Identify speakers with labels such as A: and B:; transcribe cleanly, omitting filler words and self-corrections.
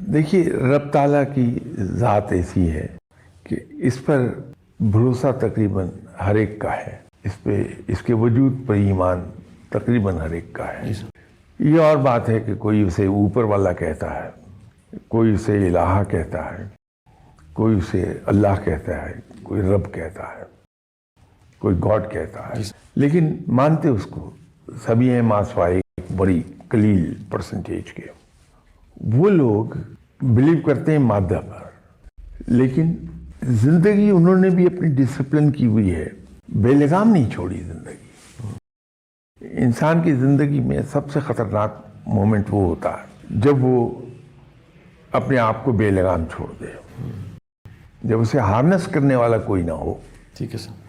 A: देखिए, रब ताला की ज़ात ऐसी है कि इस पर भरोसा तकरीबन हर एक का है, इस पे इसके वजूद पर ईमान तकरीबन हर एक का है। ये और बात है कि कोई उसे ऊपर वाला कहता है, कोई उसे इलाहा कहता है, कोई उसे अल्लाह कहता है, कोई रब कहता है, कोई गॉड कहता है, लेकिन मानते उसको सभी हैं मासवाई, बड़ी कलील परसेंटेज के। वो लोग बिलीव करते हैं मादा पर, लेकिन जिंदगी उन्होंने भी अपनी डिसिप्लिन की हुई है, बेलगाम नहीं छोड़ी जिंदगी। इंसान की जिंदगी में सबसे खतरनाक मोमेंट वो होता है जब वो अपने आप को बेलगाम छोड़ दे, जब उसे हार्नेस करने वाला कोई ना हो।
B: ठीक है सर।